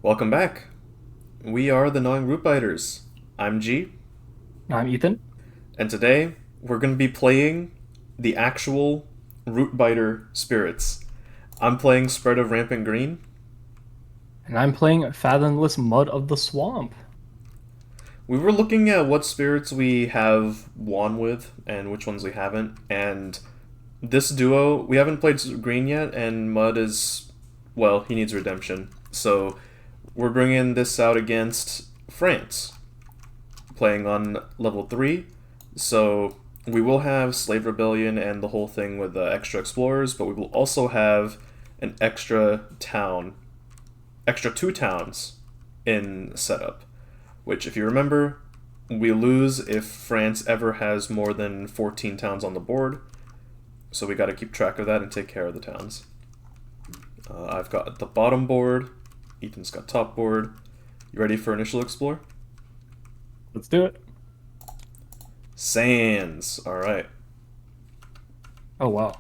Welcome back. We are the Gnawing Root Biters. I'm G, I'm Ethan, and today we're going to be playing the actual Root Biter spirits. I'm playing Spread of Rampant Green. and I'm playing Fathomless Mud of the Swamp. We were looking at what spirits we have won with and which ones we haven't, and this duo, we haven't played Green yet, and Mud is, well, he needs redemption. So we're bringing this out against France, playing on level 3. So we will have Slave Rebellion and the whole thing with extra explorers, but we will also have an extra two towns in setup. Which, if you remember, we lose if France ever has more than 14 towns on the board. So we got to keep track of that and take care of the towns. I've got the bottom board. Ethan's got top board. You ready for initial explore? Let's do it. Sands. All right. Oh, wow.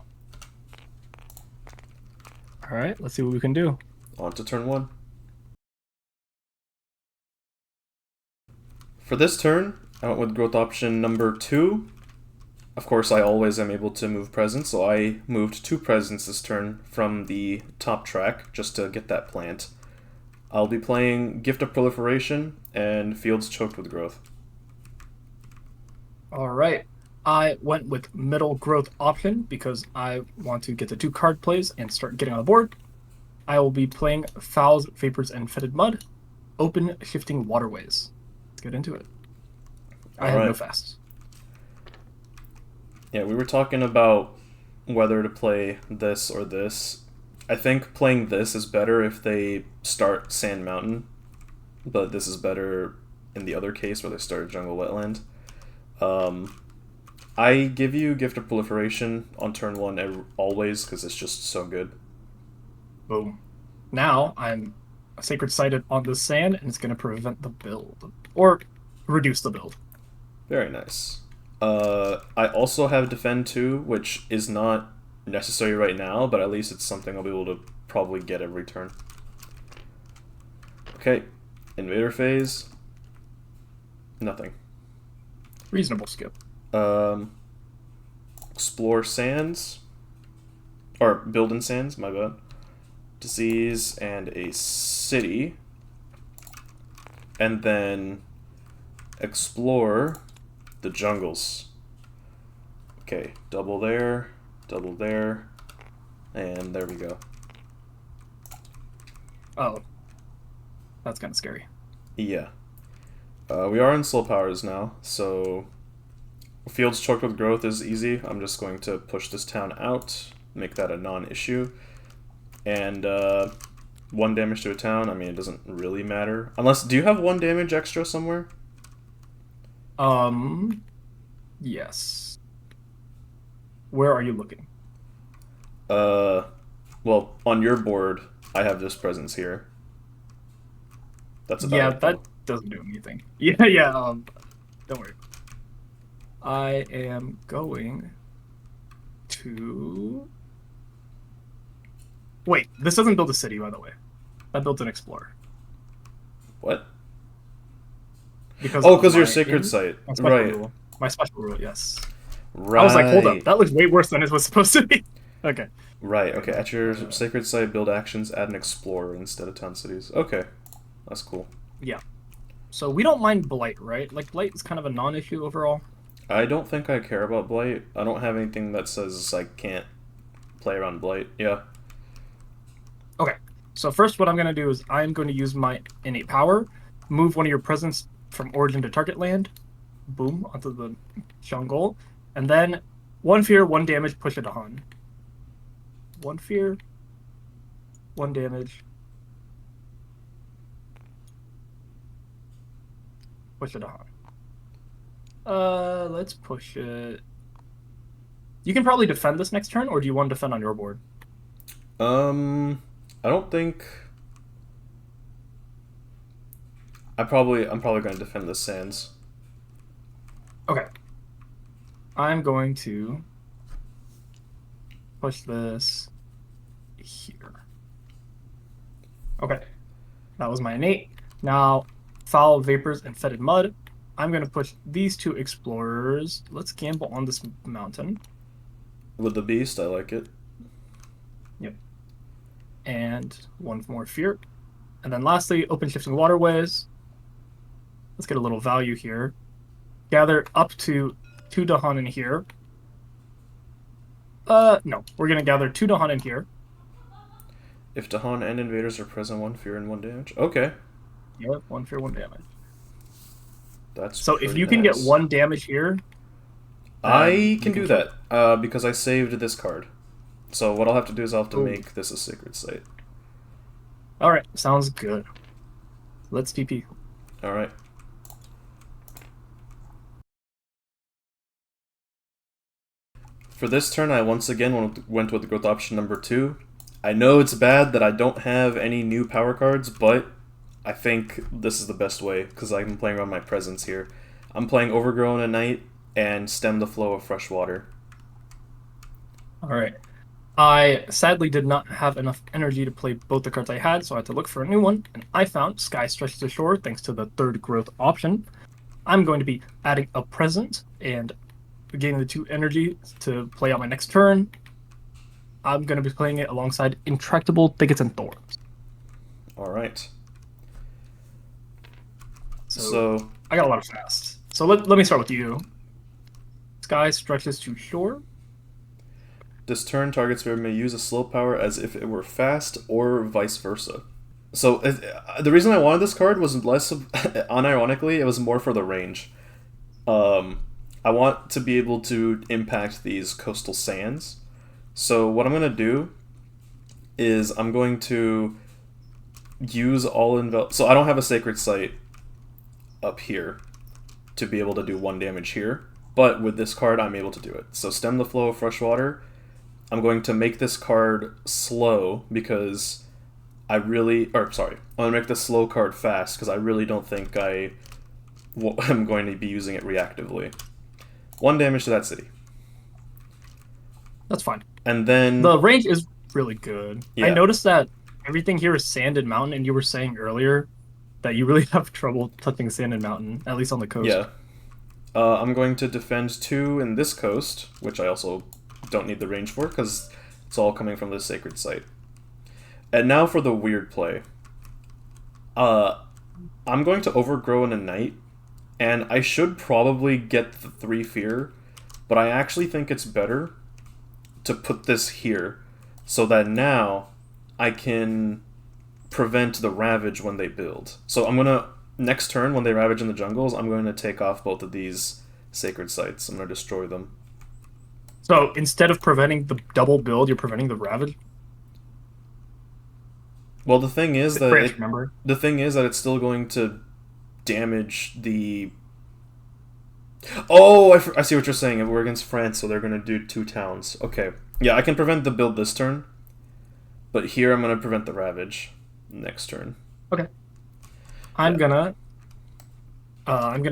All right, let's see what we can do. On to turn 1. For this turn, I went with growth option number 2. Of course, I always am able to move presents, so I moved 2 presents this turn from the top track just to get that plant. I'll be playing Gift of Proliferation and Fields Choked with Growth. All right. I went with middle growth option because I want to get the 2 card plays and start getting on the board. I will be playing Fouls, Vapors, and Fetid Mud, Open Shifting Waterways. Let's get into it. I All have no right. fast. Yeah, we were talking about whether to play this or this. I think playing this is better if they start Sand Mountain, but this is better in the other case where they start Jungle Wetland. Um, I give you Gift of Proliferation on turn 1 always because it's just so good. Boom. Now I'm sacred sighted on the sand, and it's going to prevent the build or reduce the build. Very nice. I also have Defend 2, which is not necessary right now, but at least it's something I'll be able to probably get every turn. Okay, Invader phase. Nothing. Reasonable skip. Um, Explore Sands. Or Build in Sands, my bad. Disease and a city. And then explore the jungles. Okay, double there, and there we go. Oh, that's kind of scary. Yeah. We are in slow powers now, so Fields Choked with Growth is easy. I'm just going to push this town out, make that a non-issue. And 1 damage to a town, I mean, it doesn't really matter. Unless, do you have 1 damage extra somewhere? Um, yes. Where are you looking? Uh, well, on your board, I have this presence here. That's about Yeah, it, though. that doesn't do anything. Yeah, yeah, don't worry. I am going to... Wait, this doesn't build a city, by the way. That builds an explorer. What? Because Oh, of because you're Sacred Site. my special Right. rule. My special rule, yes. I was like, hold up, Right. that looks way worse than it was supposed to be. Okay. Right, Okay, okay. At your uh, Sacred Site build actions, add an Explorer instead of Town Cities. Okay. That's cool. yeah. So we don't mind Blight, right? Like, Blight is kind of a non-issue overall. I don't think I care about Blight. I don't have anything that says I can't play around Blight. Yeah. Okay. So first, what I'm going to do is I'm going to use my innate power, move one of your presents from origin to target land, boom, onto the jungle, and then 1 fear, 1 damage, push a Dahan. 1 fear, 1 damage, push a Dahan. Let's push it. You can probably defend this next turn, or do you want to defend on your board? Um, I don't think... I'm probably going to defend the Sands. Okay. I'm going to push this here. Okay. That was my innate. Now, foul vapors and fetid mud. I'm gonna push these two explorers. Let's gamble on this mountain. With the beast, I like it. Yep. And one more fear. And then lastly, open shifting waterways. Let's get a little value here. Gather up to 2 Dahan in here. No. We're gonna gather 2 Dahan in here. If Dahan and invaders are present, 1 fear and 1 damage. Okay. Yep, 1 fear, 1 damage. That's So if you pretty can get nice. 1 damage here, I can you do can that because I saved this card. So what I'll have to do is I'll have to Ooh. make this a sacred site. Alright, sounds good. Let's TP. Alright. For this turn, I once again went with growth option number 2. I know it's bad that I don't have any new power cards, but I think this is the best way because I'm playing around my presence here. I'm playing Overgrown at night and Stem the Flow of Fresh Water. Alright. I sadly did not have enough energy to play both the cards I had, so I had to look for a new one, and I found Sky Stretches Ashore thanks to the 3rd growth option. I'm going to be adding a present and gaining the 2 energy to play out my next turn. I'm going to be playing it alongside Intractable Thickets and Thorns. Alright. So I got a lot of fast. So let me start with you. Sky Stretches to Shore. This turn, target spirit may use a slow power as if it were fast, or vice versa. So, the reason I wanted this card was less, unironically, it was more for the range. I want to be able to impact these coastal sands. So what I'm going to do is I'm going to use all so I don't have a sacred site up here to be able to do 1 damage here, but with this card I'm able to do it. So Stem the Flow of Fresh Water. I'm going to make this card slow because I'm going to make this slow card fast because I really don't think I'm going to be using it reactively. 1 damage to that city. That's fine. And then the range is really good. Yeah. I noticed that everything here is sand and mountain, and you were saying earlier that you really have trouble touching sand and mountain, at least on the coast. Yeah. I'm going to defend 2 in this coast, which I also don't need the range for because it's all coming from the sacred site. And now for the weird play. I'm going to overgrow in a night, and I should probably get the 3 fear, but I actually think it's better to put this here so that now I can prevent the ravage when they build. So I'm gonna, next turn when they ravage in the jungles, I'm going to take off both of these sacred sites. I'm going to destroy them. So instead of preventing the double build, you're preventing the ravage? Well, the thing is that remember? The thing is that it's still going to damage the. Oh, I see what you're saying. We're against France, so they're going to do 2 towns. Okay, yeah, I can prevent the build this turn, but here I'm going to prevent the ravage next turn. Okay, I'm gonna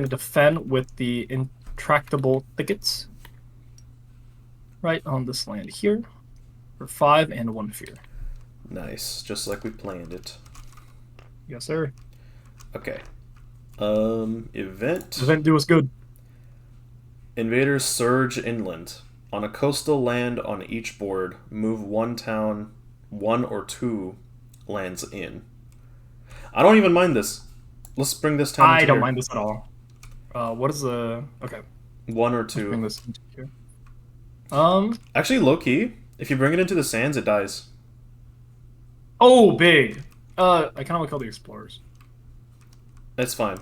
defend with the Intractable Thickets right on this land here for 5 and 1 fear. Nice, just like we planned it. Yes, sir. Okay. Event do us good. Invaders surge inland. On a coastal land on each board, move 1 town, 1 or 2 lands in. I don't even mind this. Let's bring this town I don't mind this at all. What is the... Okay. 1 or Let's 2. bring this into here. Actually, low-key, if you bring it into the sands, it dies. Oh, big! I kind of want to kill the explorers. It's fine.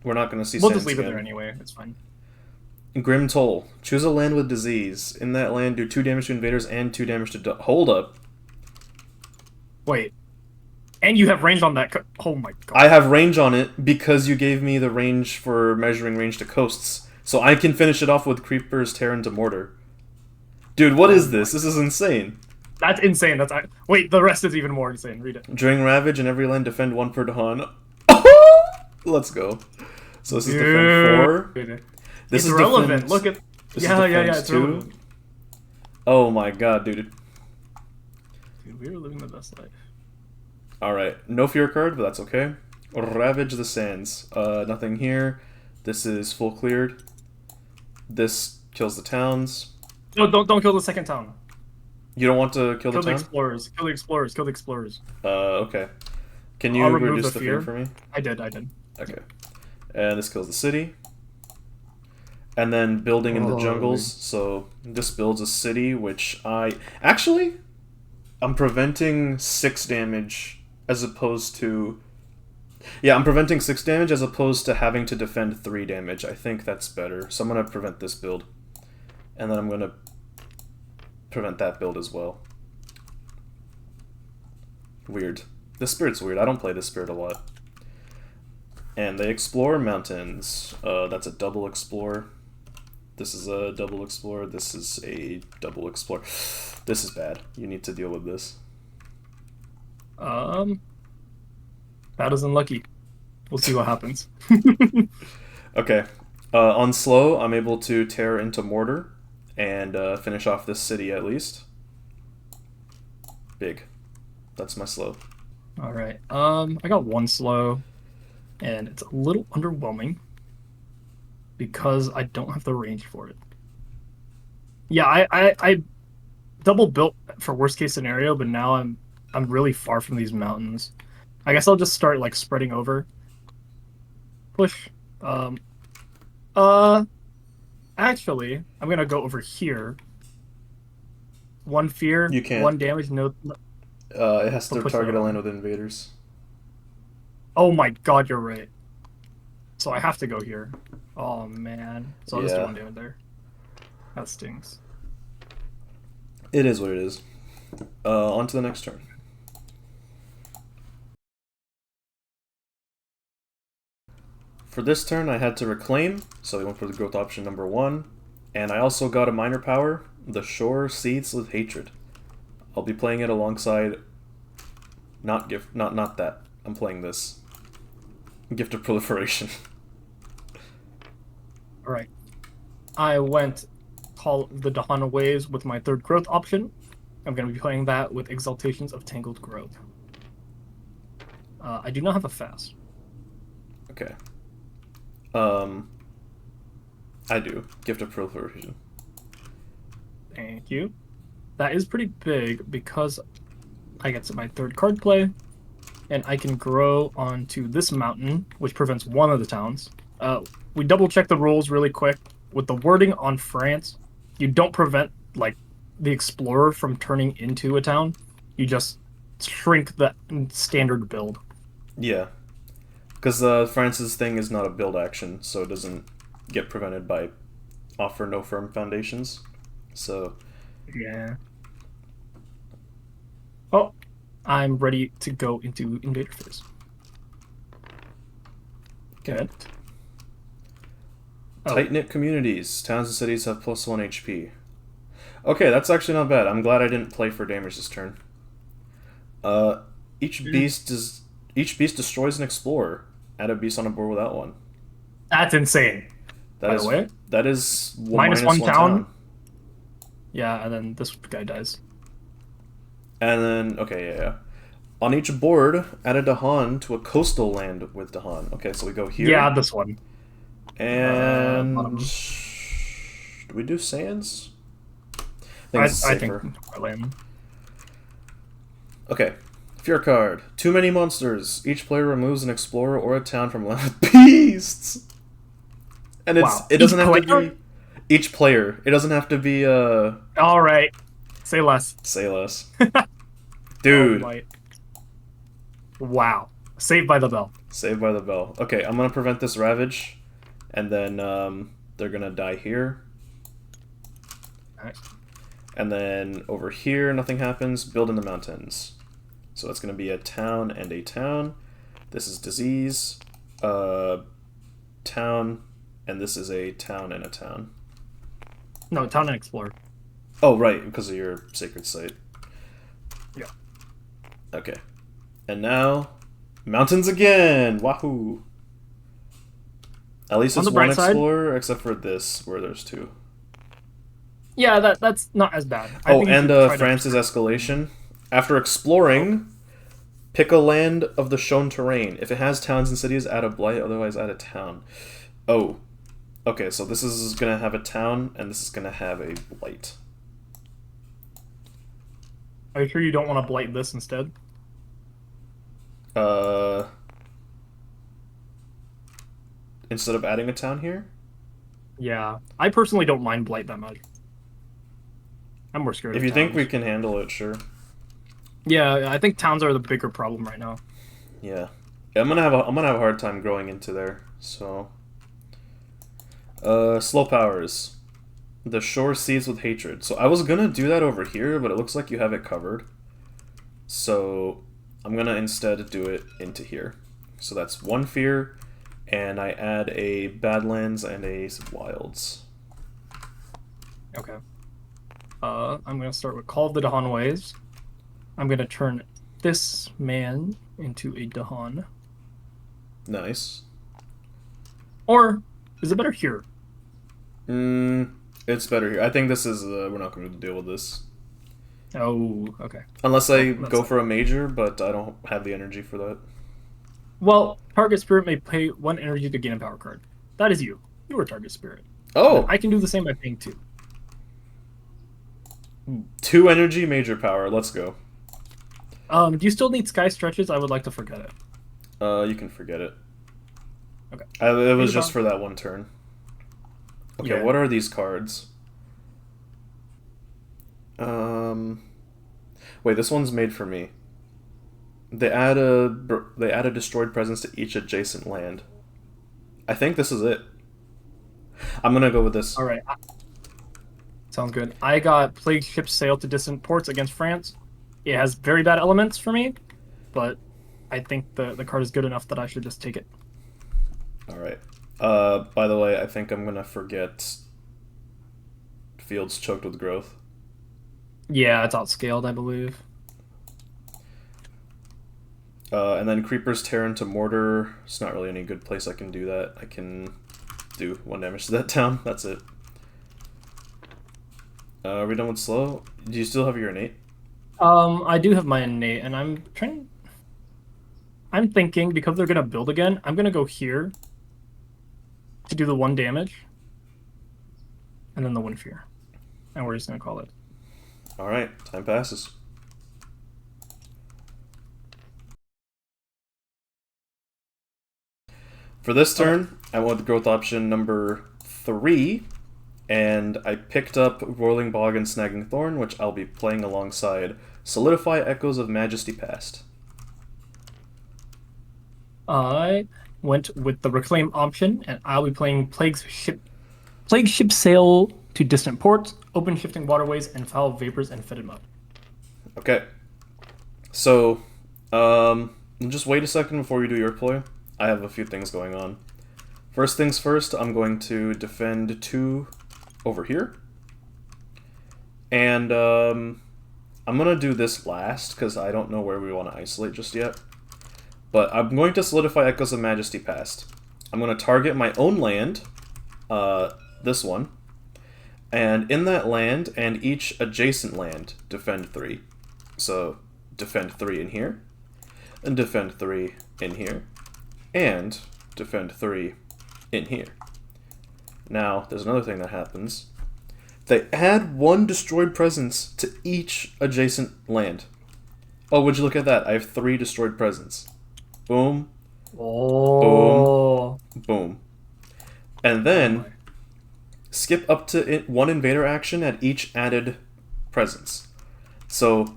We're not going to see We'll sands just leave it again. there anyway. It's fine. Grim Toll. Choose a land with disease. In that land, do 2 damage to invaders and 2 damage to... Hold up. Wait. And you have range on that... Oh my god. I have range on it because you gave me the range for measuring range to coasts. So I can finish it off with Creepers tear into Mortar. Dude, what is this? This is insane. That's insane. Wait, the rest is even more insane. Read it. During Ravage, in every land, defend 1 per Dahan. Let's go. So this is defend 4. This it's is relevant. Defend, Look at... this Yeah, is defend it's 2. relevant. Oh my god, dude. Dude, we are living the best life. Alright, no fear card, but that's okay. Ravage the Sands. Nothing here. This is full cleared. This kills the towns. No, don't kill the second town. You don't want to kill the Kill the town? explorers. Kill the explorers. Kill the explorers. Okay. Can I'll you remove reduce the the fear fear. for me? I did. I did. Okay. And this kills the city. And then building in the jungles. So this builds a city, which I... Actually, I'm preventing 6 damage as opposed to... Yeah, I'm preventing 6 damage as opposed to having to defend 3 damage. I think that's better. So I'm going to prevent this build. And then I'm going to prevent that build as well. Weird. This spirit's weird. I don't play this spirit a lot. And they explore mountains. That's a double explore. This is a double explore. This is a double explore. This is bad. You need to deal with this. Bad as unlucky. We'll see what happens. Okay. On slow, I'm able to tear into mortar and finish off this city at least. Big. That's my slow. All right. I got 1 slow, and it's a little underwhelming because I don't have the range for it. Yeah, I double built for worst case scenario, but now I'm really far from these mountains. I guess I'll just start like spreading over. Push. Actually, I'm gonna go over here. 1 fear, You can't. 1 damage, no. It has to I'll push target that a on. land with invaders. Oh my god, you're right. So I have to go here. Oh man. So I'll just do Yeah. 1 damage there. That stings. It is what it is. On to the next turn. For this turn, I had to reclaim, so I went for the growth option number 1. And I also got a minor power, the Shore Seethes with Hatred. I'll be playing it alongside... Not that. I'm playing this. Gift of Proliferation. Alright. I went Call the Dahan Waves with my 3rd growth option. I'm going to be playing that with Exaltations of Tangled Growth. I do not have a fast. Okay. I do. Gift of Proliferation. Thank you. That is pretty big because I get to my 3rd card play, and I can grow onto this mountain, which prevents 1 of the towns. We double check the rules really quick. With the wording on France, you don't prevent like the explorer from turning into a town. You just shrink the standard build. Yeah. Because France's thing is not a build action, so it doesn't get prevented by offer no firm foundations. So... Yeah. Oh, I'm ready to go into Invader phase. Good. Tight-knit communities. Towns and cities have +1 HP. Okay, that's actually not bad. I'm glad I didn't play for damage this turn. Each beast destroys an explorer. Add a beast on a board without one. That's insane. By the way, that is minus minus 1 town. Yeah, and then this guy dies. And then, okay, yeah. On each board, add a Dahan to a coastal land with Dahan. Okay, so we go here. Yeah, this one. And... do we do sands? I think land. Okay. Fear card. Too many monsters. Each player removes an explorer or a town from land with beasts. And it doesn't have to be each player. It doesn't have to be All right. Say less. Say less. Dude. Oh, wow. Saved by the bell. Saved by the bell. Okay, I'm gonna prevent this ravage, and then they're gonna die here. Nice. And then over here, nothing happens. Build in the mountains. So it's gonna be a town and a town. This is disease, town, and this is a town and a town. No, town and explorer. Oh, right, because of your sacred site. Yeah. Okay. And now, mountains again! Wahoo! At least it's one explorer, except for this, where there's 2. Yeah, that's not as bad. Oh, and France's escalation. After exploring, Pick a land of the shown terrain. If it has towns and cities, add a blight, otherwise add a town. Oh. Okay, so this is going to have a town, and this is going to have a blight. Are you sure you don't want to blight this instead? Instead of adding a town here? Yeah. I personally don't mind blight that much. I'm more scared If of you think towns. we can handle it, sure. Yeah, I think towns are the bigger problem right now. Yeah. I'm gonna have a hard time growing into there, so slow powers. The shore seethes with hatred. So I was gonna do that over here, but it looks like you have it covered. So I'm gonna instead do it into here. So that's one fear, and I add a Badlands and a Wilds. Okay. I'm gonna start with Call of the Dahan Ways. I'm gonna turn this man into a Dahan. Nice. Or is it better here? It's better here. I think this is we're not going to deal with this. Oh, okay. Unless I Well, go for a major, but I don't have the energy for that. Well, target spirit may pay 1 energy to gain a power card. That is you. You are target spirit. Oh! I can do the same by paying 2. 2 energy, major power. Let's go. Do you still need sky stretches? I would like to forget it. You can forget it. Okay. It was just for that one turn. Okay, Yeah. what are these cards? Wait, this one's made for me. They add a destroyed presence to each adjacent land. I think this is it. I'm gonna go with this. All right. Sounds good. I got Plague Ships Sail to Distant Ports against France. It has very bad elements for me, but I think the card is good enough that I should just take it. All right. By the way, I think I'm gonna forget Fields Choked with Growth. Yeah, it's outscaled, I believe. And then Creepers tear into Mortar. It's not really any good place I can do that. I can do 1 damage to that town. That's it. Are we done with slow? Do you still have your innate? I do have my innate, and I'm thinking because they're gonna build again, I'm gonna go here to do the 1 damage, and then the 1 fear, and we're just gonna call it. All right, time passes. For this turn, I went with growth option number 3, and I picked up Roiling Bog and Snagging Thorn, which I'll be playing alongside Solidify Echoes of Majesty Past. I went with the Reclaim option, and I'll be playing Plague Ship Sail to Distant Ports, Open Shifting Waterways, and Foul Vapors and Fetid Mud. Okay. So, just wait a second before you do your play. I have a few things going on. First things first, I'm going to defend 2 over here. And I'm going to do this last, because I don't know where we want to isolate just yet. But I'm going to solidify Echoes of Majesty Past. I'm going to target my own land, this one. And in that land, and each adjacent land, defend 3. So, defend 3 in here, and defend 3 in here, and defend 3 in here. Now, there's another thing that happens. They add 1 destroyed presence to each adjacent land. Oh, would you look at that? I have 3 destroyed presence. Boom. Oh. Boom. Boom. And then, skip up to 1 invader action at each added presence. So,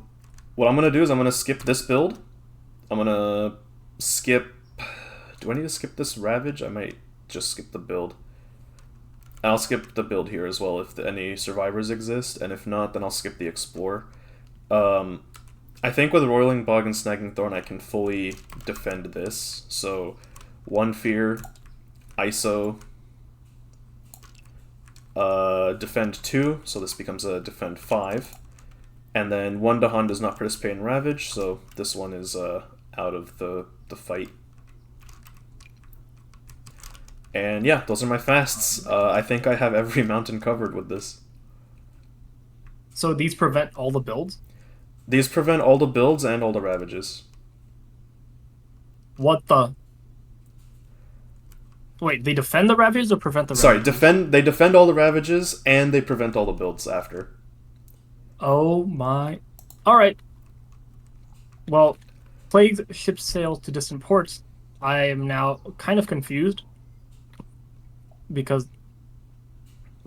what I'm going to do is I'm going to skip this build. I'm going to skip... Do I need to skip this Ravage? I might just skip the build. I'll skip the build here as well if any survivors exist, and if not, then I'll skip the Explore. I think with Roiling Bog and Snagging Thorn, I can fully defend this. So, 1 fear, ISO, defend 2, so this becomes a defend 5. And then 1 Dahan does not participate in Ravage, so this one is out of the fight. And yeah, those are my fasts. I think I have every mountain covered with this. So these prevent all the builds? These prevent all the builds and all the Ravages. What the? Wait, they defend the ravages or prevent the Sorry, ravages? they defend all the ravages and they prevent all the builds after. Oh my. All right. Well, plagues ship sails to distant ports. I am now kind of confused because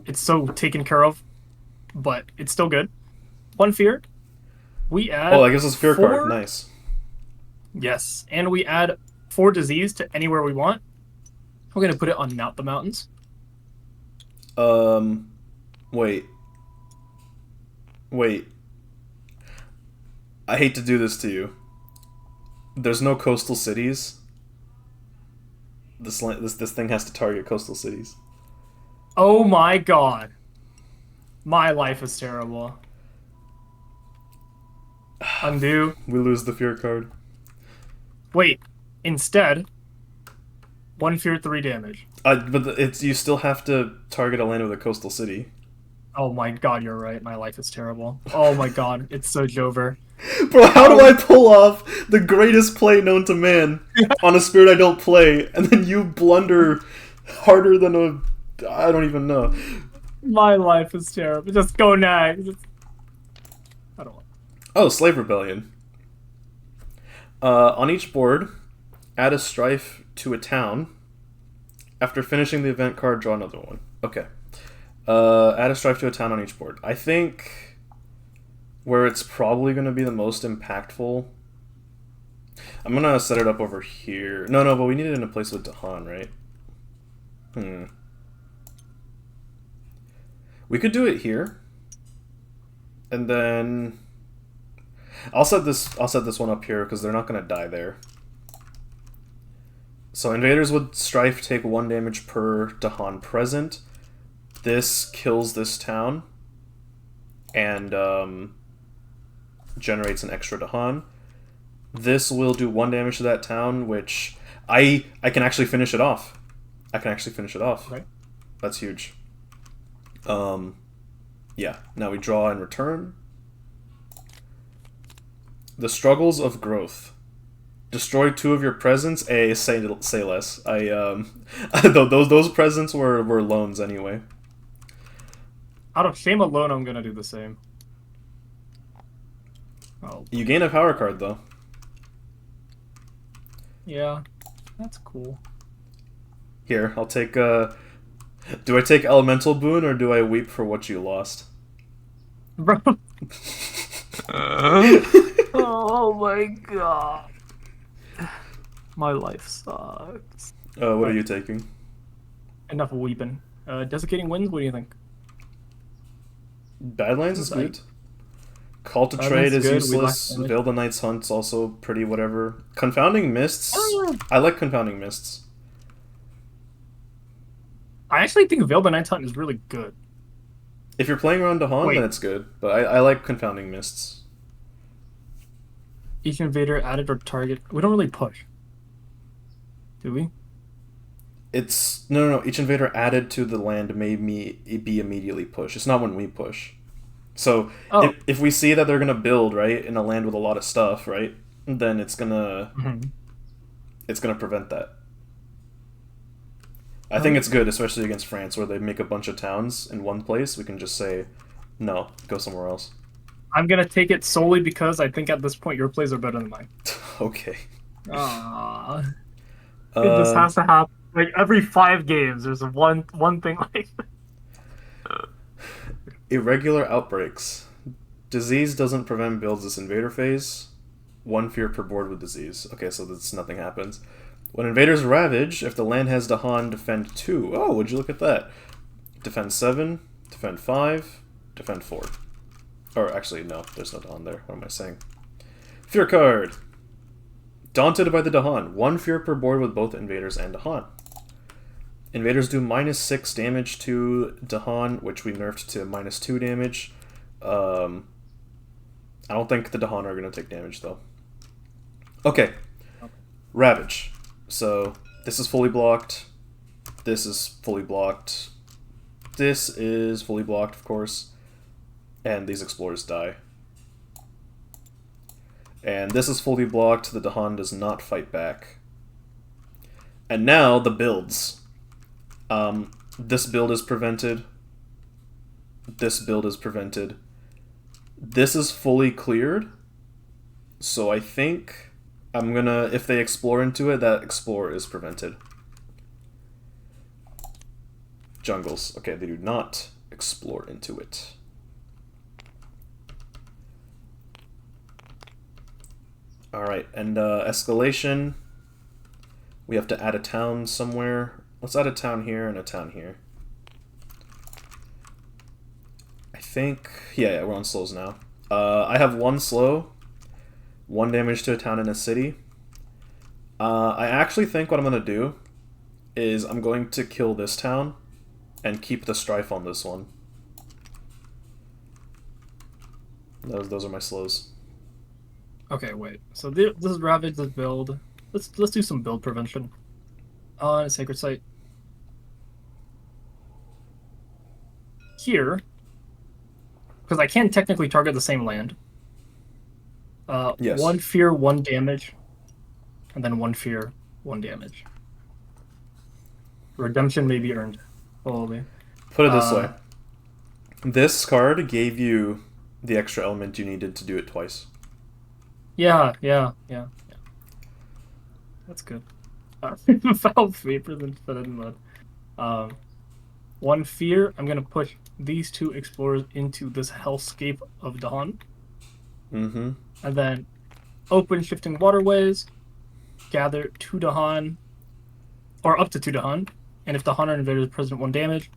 it's so taken care of, but it's still good. One fear. We Oh, add that gives us a fear card. 4. Nice. Yes, and we add 4 disease to anywhere we want. We're gonna put it on Mount the Mountains. Um, wait. Wait. I hate to do this to you. There's no coastal cities. This thing has to target coastal cities. Oh my god. My life is terrible. Undo. We lose the fear card. Wait. Instead, 1 fear, 3 damage. But it's you still have to target a land with a coastal city. Oh my god, you're right. My life is terrible. Oh my god, it's so Jover. Bro, how do I pull off the greatest play known to man on a spirit I don't play, and then you blunder harder than a... I don't even know. My life is terrible. Just go next. I don't want. Oh, Slave Rebellion. On each board, add a strife to a town. After finishing the event card, draw another one. Okay. Add a strife to a town on each board. I think where it's probably going to be the most impactful... I'm going to set it up over here. No, but we need it in a place with Dahan, right? We could do it here. And then... I'll set this one up here because they're not going to die there. So invaders with strife take 1 damage per Dahan present. This kills this town and generates an extra Dahan. This will do 1 damage to that town, which I can actually finish it off. Okay. That's huge. Yeah. Now we draw and return. The struggles of growth. Destroy 2 of your presents. Say less. Those presents were loans anyway. Out of shame alone, I'm gonna do the same. Oh. You gain a power card though. Yeah, that's cool. Here, I'll take. Do I take elemental boon or do I weep for what you lost? Bro. Oh my god. My life sucks. What are you taking? Enough weeping. Desiccating Winds, what do you think? Badlands is good. Call to Trade is good. useless. Veil the Night's Hunt's also pretty whatever. Confounding Mists. I like Confounding Mists. I actually think Veil the Night's Hunt is really good. If you're playing around Dahan, then it's good. But I like Confounding Mists. Each invader added or target. We don't really push. Do we? It's no. Each invader added to the land may be immediately pushed. It's not when we push. So if we see that they're gonna build right in a land with a lot of stuff, right, then it's gonna prevent that. I think it's good, especially against France, where they make a bunch of towns in one place. We can just say, no, go somewhere else. I'm gonna take it solely because I think at this point your plays are better than mine. Okay. Aww. It just has to happen. Like every 5 games, there's one thing like that. Irregular outbreaks. Disease doesn't prevent builds this invader phase. 1 fear per board with disease. Okay, so that's nothing happens. When invaders ravage, if the land has Dahan, defend 2. Oh, would you look at that? Defend 7, defend 5, defend 4. Or actually, no, there's no Dahan there. What am I saying? Fear card. Daunted by the Dahan. 1 fear per board with both invaders and Dahan. Invaders do -6 damage to Dahan, which we nerfed to -2 damage. I don't think the Dahan are going to take damage, though. Okay. Ravage. So, this is fully blocked. This is fully blocked. This is fully blocked, of course. And these explorers die. And this is fully blocked. The Dahan does not fight back. And now the builds. This build is prevented. This build is prevented. This is fully cleared. So I think I'm gonna, if they explore into it, that explore is prevented. Jungles. Okay, they do not explore into it. Alright, and escalation. We have to add a town somewhere. Let's add a town here and a town here. I think... Yeah, we're on slows now. I have 1 slow. 1 damage to a town and a city. I actually think what I'm going to do is I'm going to kill this town and keep the strife on this one. Those are my slows. Okay, wait. So this is Ravage, this build. Let's do some build prevention on a sacred site. Here, because I can technically target the same land. Yes. 1 fear, 1 damage, and then 1 fear, 1 damage. Redemption may be earned. Holy. Put it this way. This card gave you the extra element you needed to do it twice. Yeah. That's good. Foul vapor than fetid mud. 1 fear. I'm gonna push these 2 explorers into this hellscape of Dahan. Mm-hmm. And then open shifting waterways. Gather 2 Dahan, or up to 2 Dahan. And if Dahan or Invaders present 1 damage,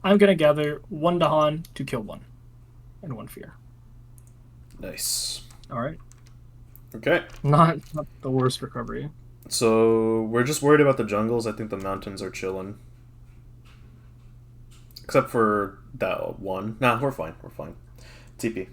I'm gonna gather 1 Dahan to kill 1, and 1 fear. Nice. All right. Okay. Not the worst recovery. So we're just worried about the jungles. I think the mountains are chilling. Except for that one. Nah, we're fine. We're fine. TP.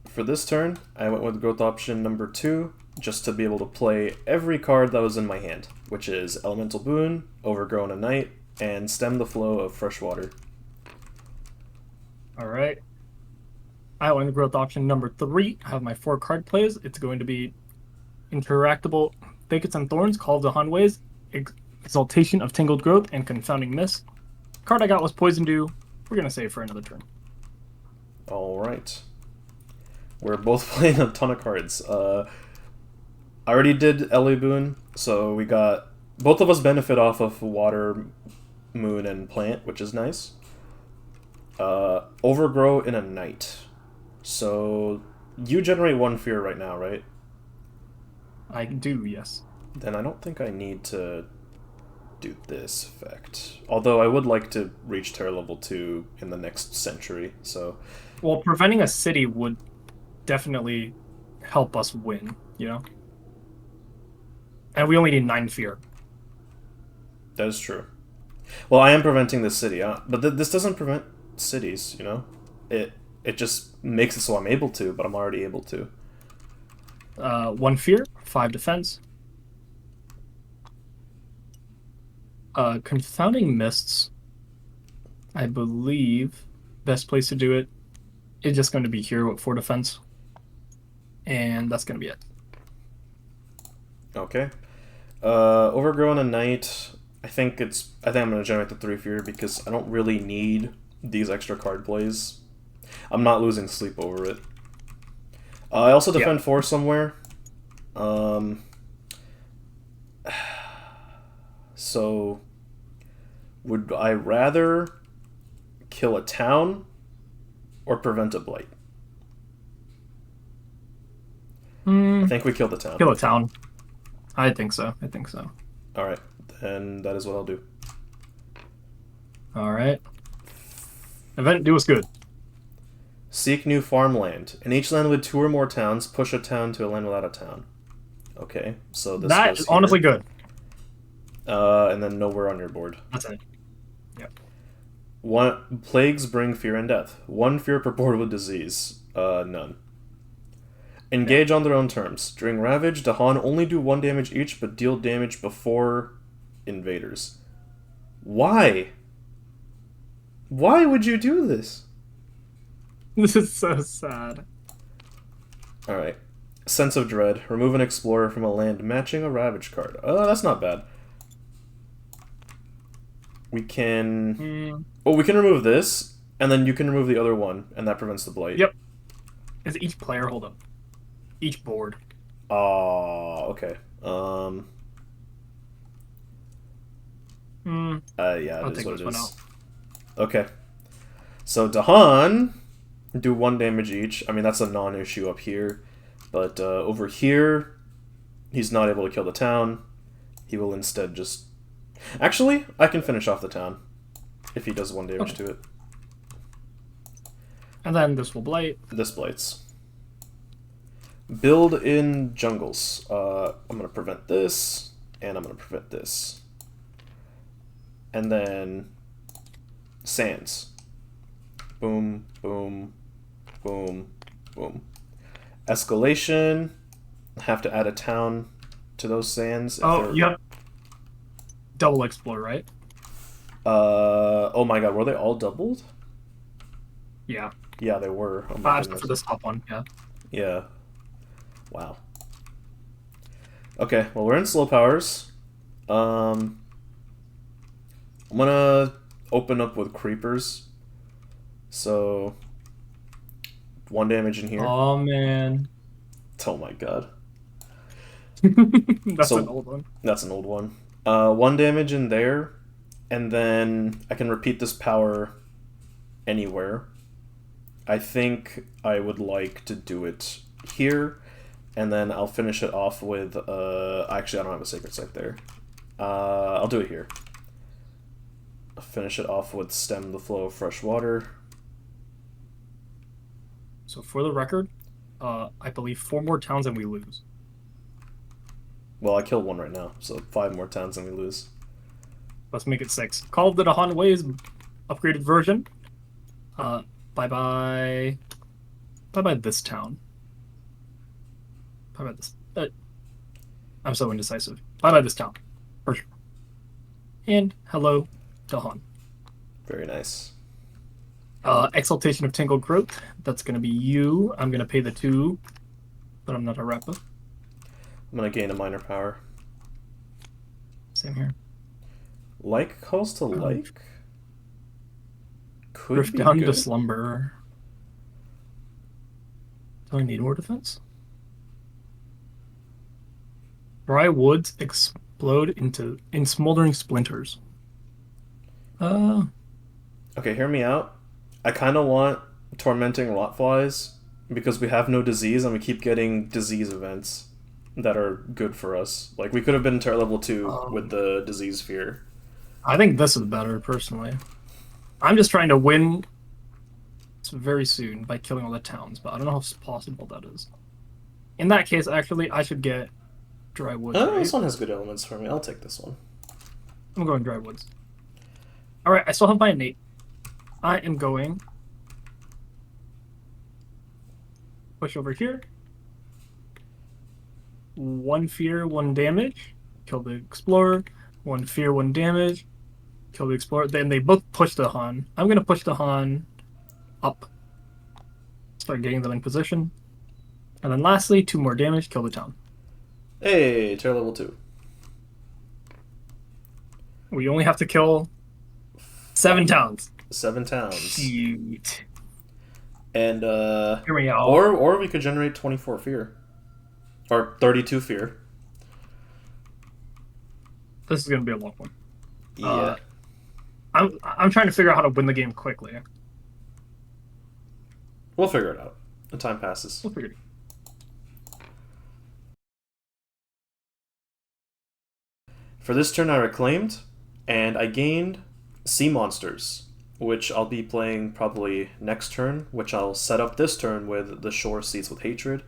For this turn, I went with growth option number 2, just to be able to play every card that was in my hand, which is Elemental Boon, Overgrown a Night, and Stem the Flow of Fresh Water. Alright. I went with growth option number 3. I have my 4 card plays. It's going to be Interactable Thickets and Thorns, Call of the Hanways, Exaltation of Tangled Growth, and Confounding Mist. Card I got was Poison Dew. We're going to save for another turn. Alright. We're both playing a ton of cards. I already did LA Boon, so we got... Both of us benefit off of Water, Moon, and Plant, which is nice. Overgrow in a Night. So, you generate 1 fear right now, right? I do, yes. Then I don't think I need to do this effect. Although I would like to reach Terra level 2 in the next century, so... Well, preventing a city would definitely help us win, you know? And we only need 9 fear. That is true. Well, I am preventing the city, but this doesn't prevent cities, you know? It just makes it so I'm able to, but I'm already able to. 1 fear, 5 defense. Confounding Mists, I believe, best place to do it is just going to be here with 4 defense. And that's going to be it. Okay. Overgrown a Night. I think I'm going to generate the 3 fear because I don't really need these extra card plays. I'm not losing sleep over it. I also defend 4 somewhere. So, would I rather kill a town or prevent a blight? I think we kill the town. Kill a town. I think so. Alright, then that is what I'll do. Alright. Event, do us good. Seek new farmland. In each land with 2 or more towns, push a town to a land without a town. Okay, so this That goes is here. honestly good. And then nowhere on your board. That's it. Yep. 1 plagues bring fear and death. 1 fear per board with disease. None. Engage on their own terms. During Ravage, Dahan only do 1 damage each, but deal damage before invaders. Why? Why would you do this? This is so sad. Alright. Sense of Dread. Remove an explorer from a land matching a Ravage card. Oh, that's not bad. We can... Mm, Oh, we can remove this, and then you can remove the other one, and that prevents the blight. yep. Is each player, hold up. Each board. Oh, okay. Mm, Yeah, I'll it is take what this it one is. out. Okay. So Dahan, do 1 damage each. I mean, that's a non-issue up here. But over here, he's not able to kill the town. He will instead just... Actually, I can finish off the town if he does 1 damage Okay. to it. And then this will blight. This blights. Build in jungles. I'm going to prevent this, and I'm going to prevent this. And then sands. Boom, boom, boom, boom. Escalation. Have to add a town to those sands. Oh, you have double explore, right? Oh my god, were they all doubled? Yeah. Yeah, they were. Oh my Except goodness. for this top one, yeah. Yeah. Wow. Okay, well, we're in slow powers. I'm gonna open up with creepers. So 1 damage in here. Oh man. Oh my god. That's So an old one. that's an old one. 1 damage in there, and then I can repeat this power anywhere. I think I would like to do it here, and then I'll finish it off with, actually I don't have a sacred site there. I'll do it here. I'll finish it off with stem the flow of fresh water. So for the record, I believe 4 more towns and we lose. Well, I killed 1 right now, so 5 more towns and we lose. Let's make it 6. Call of the Dahan Ways upgraded version. Bye bye. Bye bye this town. Bye bye this. I'm so indecisive. Bye bye this town. For sure. And hello, Dahan. Very nice. Exaltation of Tangled Growth. That's going to be you. I'm going to pay the 2, but I'm not a rapper. I'm gonna gain a minor power. Same here. Like calls to like? Could Drift be down good. to slumber. Do I need more defense? Dry woods explode in smoldering splinters. Okay, hear me out. I kind of want tormenting rotflies because we have no disease and we keep getting disease events that are good for us. Like, we could have been to level 2 with the disease sphere. I think this is better, personally. I'm just trying to win very soon by killing all the towns, but I don't know how possible that is. In that case, actually, I should get dry woods. Oh, right? this one has good elements for me. I'll take this one. I'm going dry woods. Alright, I still have my innate. I am going push over here. 1 fear, 1 damage. Kill the explorer. 1 fear, 1 damage. Kill the explorer. Then they both push the Han. I'm gonna push the Han up. Start getting them in position. And then lastly, 2 more damage. Kill the town. Hey, tier level 2. We only have to kill 7 towns. 7 towns. Cute. And, Hear me out. or we could generate 24 fear. Or 32 fear. This is gonna be a long one. Yeah. I'm trying to figure out how to win the game quickly. We'll figure it out. The time passes. We'll figure it out. For this turn I reclaimed, and I gained sea monsters, which I'll be playing probably next turn, which I'll set up this turn with the Shore Seats with Hatred.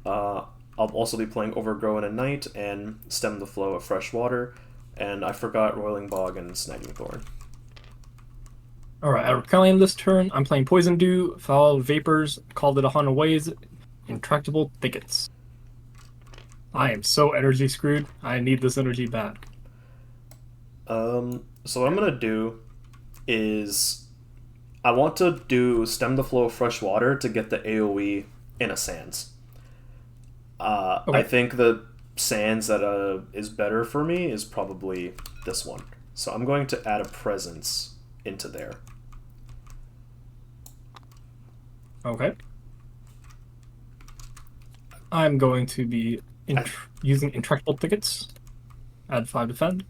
I'll also be playing Overgrow in a Night and Stem the Flow of Fresh Water, and I forgot Roiling Bog and Snagging Thorn. Alright, I reclaim this turn. I'm playing Poison Dew, Foul Vapors, Called It a Hundred Ways, Intractable Thickets. I am so energy screwed. I need this energy back. So what I'm gonna do is I want to do Stem the Flow of Fresh Water to get the AoE in a Sands. I Okay. think the sands that is better for me is probably this one. So I'm going to add a presence into there. Okay. I'm going to be using intractable thickets. Add 5 defend.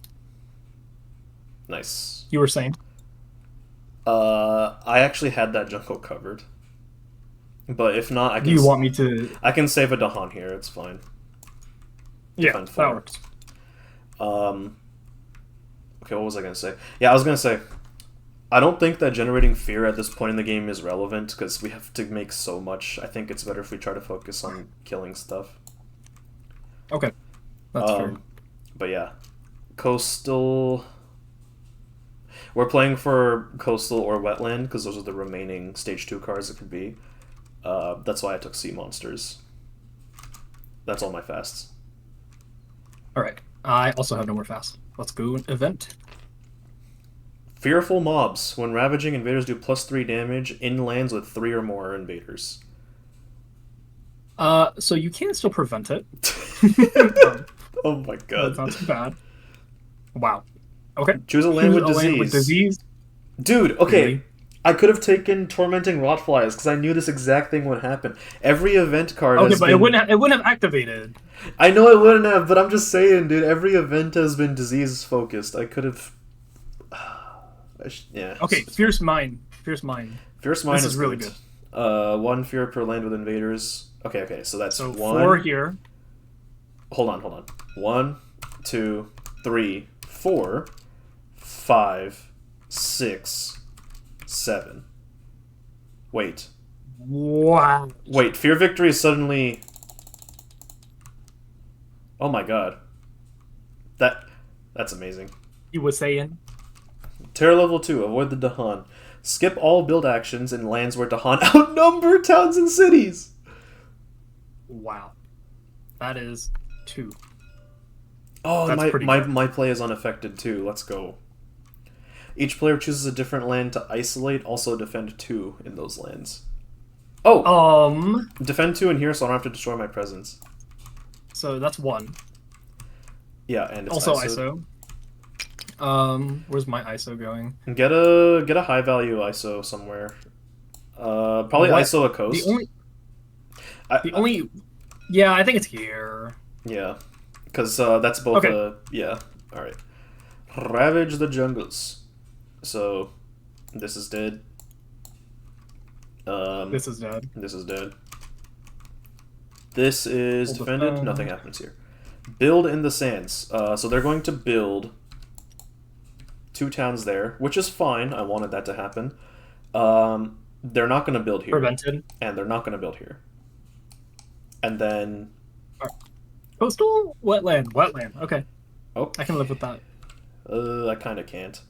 Nice. You were saying? I actually had that jungle covered. But if not, Do you want me to? I can save a Dahan here. It's fine. Yeah, Defend that 4. works. Okay, what was I gonna say? Yeah, I was gonna say I don't think that generating fear at this point in the game is relevant because we have to make so much. I think it's better if we try to focus on killing stuff. Okay, that's fair. But yeah, coastal. We're playing for coastal or wetland because those are the remaining stage 2 cards it could be. That's why I took sea monsters. That's all my fasts. All right. I also have no more fast. Let's go event. Fearful mobs. When ravaging, invaders do +3 damage in lands with 3 or more invaders. So you can still prevent it. Oh my god. That's not too bad. Wow. Okay. Choose a land with a land with disease. disease. Dude, okay. Really? I could have taken Tormenting Rotflies because I knew this exact thing would happen. Every event card Okay, has but been... it wouldn't have activated. I know it wouldn't have, but I'm just saying, dude, every event has been disease-focused. I could have... yeah. Okay, Fierce Mind. Fierce Mind. Fierce Mind is really good. 1 fear per land with invaders. Okay, so that's So 1... 4 here. Hold on. 1, 2, 3, 4, 5, 6, 7. Wait. Wow. Wait, Fear Victory is suddenly... Oh my god. That's amazing. You were saying? Terror level 2, avoid the Dahan. Skip all build actions in lands where Dahan outnumber towns and cities. Wow. That is 2. Oh, That's pretty good. my play is unaffected too. Let's go. Each player chooses a different land to isolate, also defend 2 in those lands. Oh! Defend 2 in here so I don't have to destroy my presence. So that's 1. Yeah, and it's also ISO. Where's my ISO going? Get a high value ISO somewhere. Probably What? ISO a coast. Yeah, I think it's here. Yeah, because that's both. Okay. Yeah. All right. Ravage the jungles. So, this is dead. This is dead. This is dead. This is Hold defended. Nothing happens here. Build in the sands. So they're going to build 2 towns there, which is fine. I wanted that to happen. They're not going to build here. Prevented. And they're not going to build here. And then... Coastal? Wetland. Wetland. Okay. Oh. I can live with that. I kind of can't.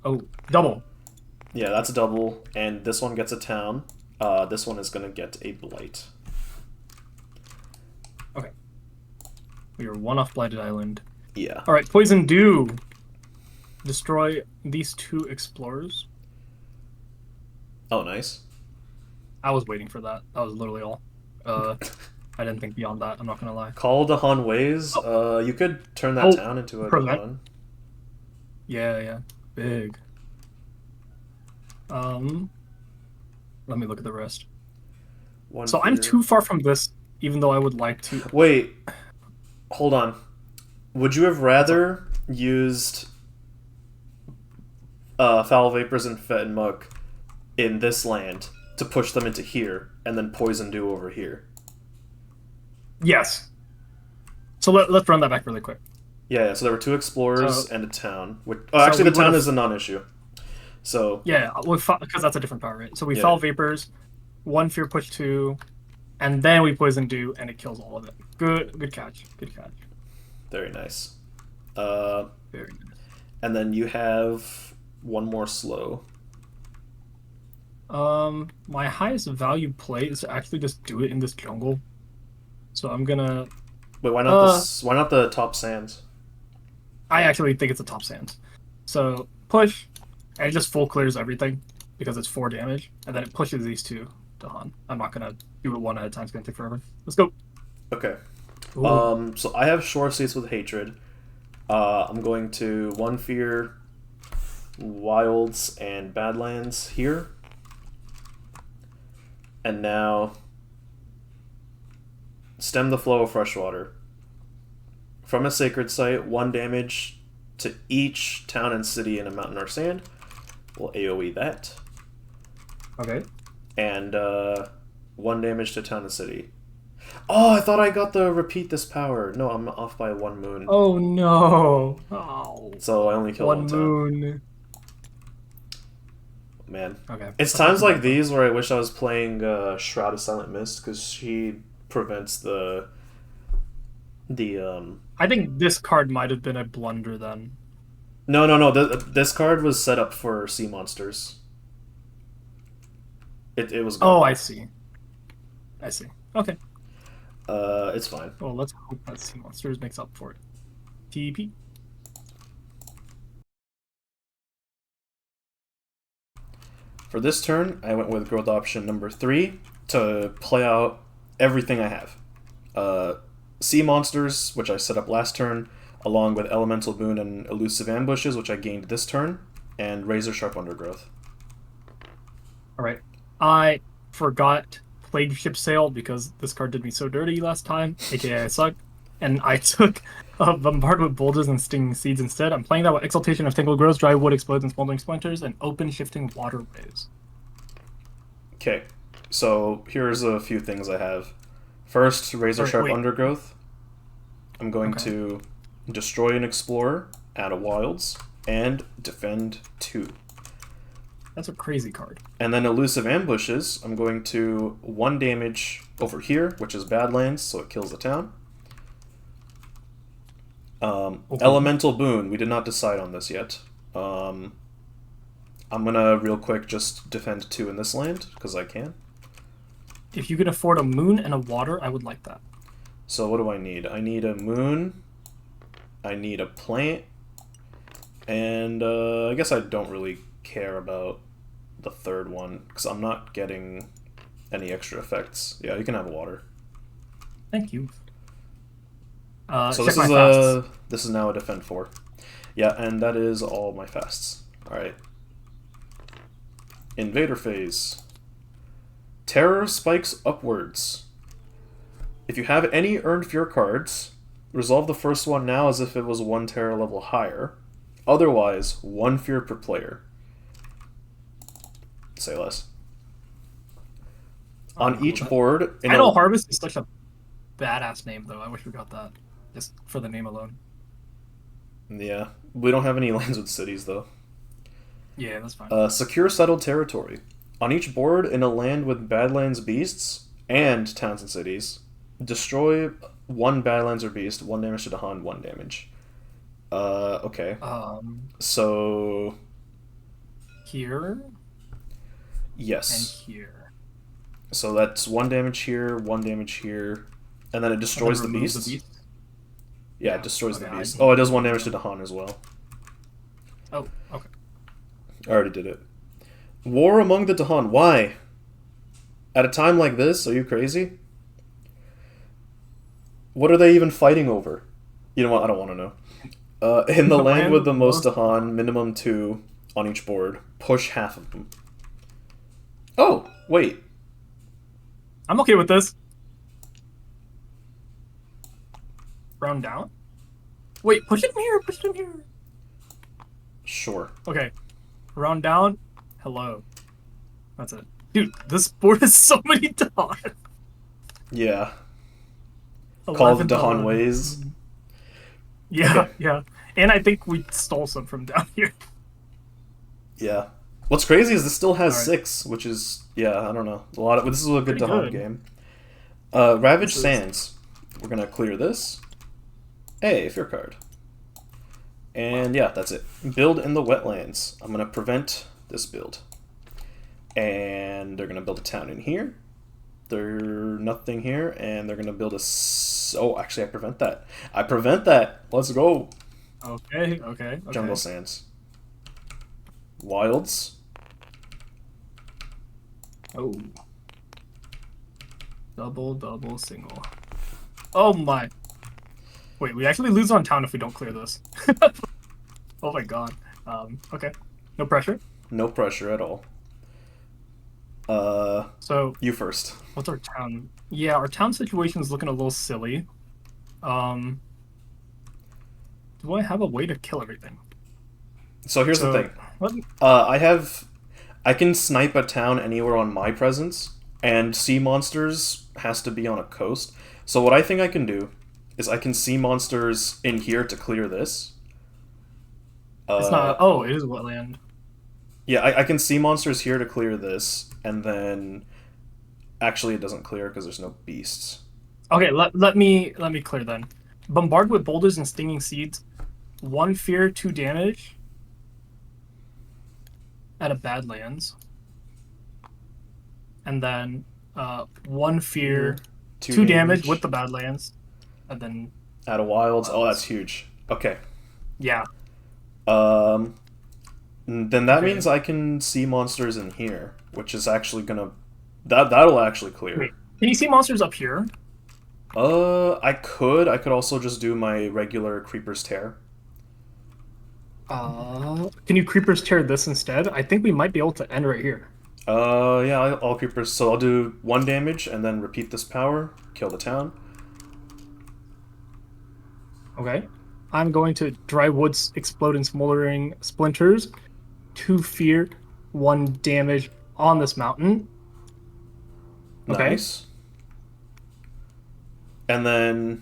Oh, double. Yeah, that's a double. And this one gets a town. This one is going to get a blight. Okay. We are 1 off Blighted Island. Yeah. Alright, Poison Dew. Destroy these 2 explorers. Oh, nice. I was waiting for that. That was literally all. I didn't think beyond that, I'm not gonna lie. Call Dahan Ways. You could turn that town into a Dahan. Yeah. Big. Let me look at the rest. So I'm too far from this, even though I would like to... Wait. Hold on. Would you have rather used Foul Vapors and Fet and Muck in this land to push them into here, and then Poison Dew over here? Yes. So let's run that back really quick. Yeah, so there were 2 explorers and a town. Actually, the town is a non-issue. So yeah, because that's a different power, right? So we Foul Vapors, 1 Fear Push 2, and then we Poison Dew, and it kills all of it. Good catch. Good catch. Very nice. Very nice. And then you have 1 more slow. My highest value play is to actually just do it in this jungle. So I'm gonna... Wait, why not this? Why not the top sands? I actually think it's a top sands. So push, and it just full clears everything because it's 4 damage, and then it pushes these 2. Dahan. I'm not gonna do it one at a time. It's gonna take forever. Let's go. Okay. Ooh. So I have Shore States with Hatred. I'm going to one Fear, Wilds, and Badlands here. And now stem the flow of fresh water. From a sacred site, 1 damage to each town and city in a mountain or sand. We'll AoE that. Okay. And 1 damage to town and city. Oh, I thought I got the repeat this power. No, I'm off by 1 moon. Oh no. Oh. So I only killed 1 town. moon. Man. Okay. It's times like these where I wish I was playing Shroud of Silent Mist, because she prevents the I think this card might have been a blunder then. No. This card was set up for sea monsters. It was gone. Oh, I see. Okay. It's fine. Well, let's hope that Sea Monsters makes up for it. TP. For this turn, I went with growth option number 3 to play out everything I have. Sea Monsters, which I set up last turn, along with Elemental Boon and Elusive Ambushes, which I gained this turn, and Razor Sharp Undergrowth. Alright. I forgot Plague Ship Sail because this card did me so dirty last time, aka I suck, and I took Bombard with Boulders and Stinging Seeds instead. I'm playing that with Exaltation of Tangled Growth, Dry Wood Explodes and Smoldering Splinters, and Open Shifting Waterways. Okay, so here's a few things I have. First, Razor Sharp Undergrowth. I'm going to destroy an Explorer, add a Wilds, and defend 2. That's a crazy card. And then Elusive Ambushes, I'm going to 1 damage over here, which is Badlands, so it kills the town. Elemental Boon, we did not decide on this yet. I'm gonna, real quick, just defend 2 in this land, because I can. If you can afford a moon and a water, I would like that. So what do I need? I need a moon, I need a plant, and I guess I don't really care about the third one, because I'm not getting any extra effects. Yeah, you can have water. Thank you. So this is now a defend 4. Yeah, and that is all my fasts. Alright. Invader phase. Terror spikes upwards. If you have any Earned Fear cards, resolve the first one now as if it was 1 terror level higher. Otherwise, 1 fear per player. Say less. On each board... Idle Harvest is such a badass name, though. I wish we got that. Just for the name alone. Yeah. We don't have any lands with cities, though. Yeah, that's fine. Secure Settled Territory. On each board in a land with Badlands Beasts and towns and cities, destroy 1 Badlands or Beast, 1 damage to Dahan, 1 damage. Okay. So... Here? Yes. And here. So that's 1 damage here, 1 damage here, and then it destroys the beast. Yeah, it destroys the beast. Oh, it does 1 damage to Dahan as well. Oh, okay. I already did it. War among the Dahan. Why? At a time like this, are you crazy? What are they even fighting over? You know what? I don't want to know. In the land with the most Dahan, minimum 2 on each board. Push half of them. Oh, wait. I'm okay with this. Round down? Wait, push him here, push him here. Sure. Okay. Round down. Hello. That's it. Dude, this board has so many Dahan. Yeah. Call the Dahan ways. Yeah, okay. Yeah. And I think we stole some from down here. Yeah. What's crazy is this still has 6, which is, yeah, I don't know. A lot of this is a good Dahan game. Ravaged Sands. We're gonna clear this. Hey, fear card. And yeah, that's it. Build in the wetlands. I'm gonna prevent this build. And they're gonna build a town in here. There's nothing here, and they're gonna build a. Oh, actually, I prevent that. I prevent that. Let's go. Okay. Jungle Sands. Wilds. Oh. Double, single. Oh my. Wait, we actually lose on town if we don't clear this. Oh my god. Okay. No pressure. No pressure at all. So, You first. what's our town? Yeah, our town situation is looking a little silly. Do I have a way to kill everything? So here's the thing. What? I can snipe a town anywhere on my presence, and sea monsters has to be on a coast. So what I think I can do is I can sea monsters in here to clear this. It's not. Oh, it is wetland. Yeah, I can sea monsters here to clear this, and then actually it doesn't clear because there's no beasts. Okay, let me clear then. Bombard with boulders and stinging seeds. 1 fear, 2 damage. At a Badlands. And then 1 fear, 2 damage with the Badlands. And then Out of wilds. Oh, that's huge. Okay. yeah. Then that means I can see monsters in here, which is actually gonna that'll actually clear. Wait, can you see monsters up here? I could. I could also just do my regular Creeper's Tear. Can you Creeper's Tear this instead? I think we might be able to end right here. Yeah, I'll Creepers. So I'll do 1 damage and then repeat this power, kill the town. Okay. I'm going to Dry Woods Explode in Smoldering Splinters. 2 fear, 1 damage on this mountain. Okay. Nice. And then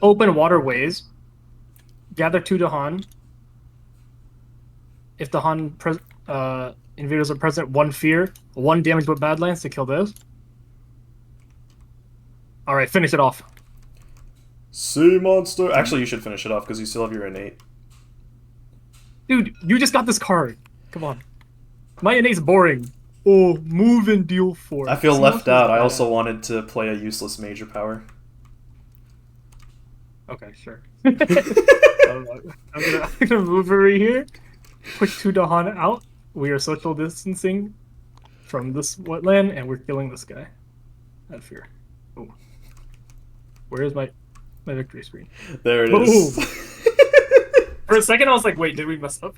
Open waterways. Gather 2 Dahan. If Dahan invaders are present, 1 fear, 1 damage with Badlands to kill this. All right, finish it off. sea monster. Actually, you should finish it off because you still have your innate. Dude, you just got this card. Come on. My innate's boring. Oh, move and deal 4. I feel left out. I also wanted to play a useless major power. Okay, sure. I'm gonna move over here. Push 2 Dahan out. We are social distancing from this wetland, and we're killing this guy. Out of fear. Oh. Where is my victory screen? There it is. For a second, I was like, "Wait, did we mess up?"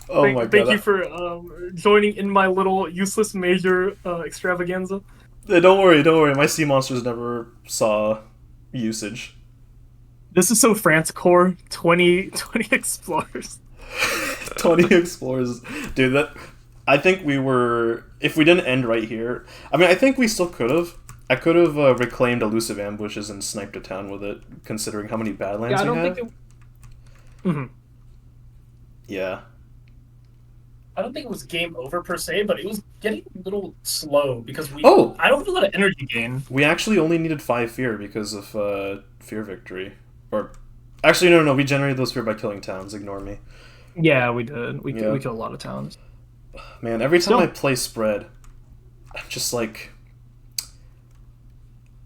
Oh my god! Thank you for joining in my little useless major extravaganza. Don't worry. My sea monsters never saw usage. This is so France Corps 20 explorers. 20 explorers, dude. That I think we were. If we didn't end right here, I mean, I think we still could have. I could have reclaimed elusive ambushes and sniped a town with it, considering how many badlands we have. Yeah. I don't think it was game over per se, but it was getting a little slow because we. Oh! I don't feel a lot of energy gain. We actually only needed 5 fear because of fear victory. Or, actually, no. We generated those fear by killing towns. Ignore me. Yeah, we did. We killed a lot of towns. Man, every time I play spread, I'm just like.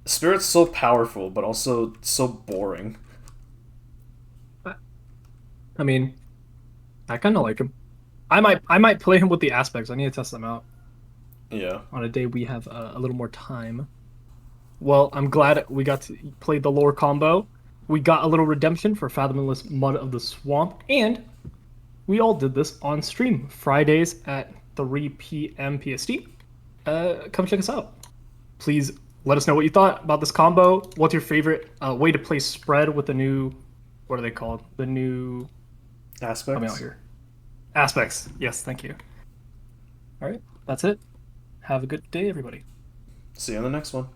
Spirit's so powerful, but also so boring. I mean, I kind of like him. I might play him with the aspects. I need to test them out. Yeah. On a day we have a little more time. Well, I'm glad we got to play the lore combo. We got a little redemption for Fathomless Mud of the Swamp, and we all did this on stream Fridays at 3 p.m. PST. Come check us out. Please let us know what you thought about this combo. What's your favorite way to play spread with the new? What are they called? The new aspects. Coming out here. Aspects. Yes, thank you. All right, that's it. Have a good day, everybody. See you on the next one.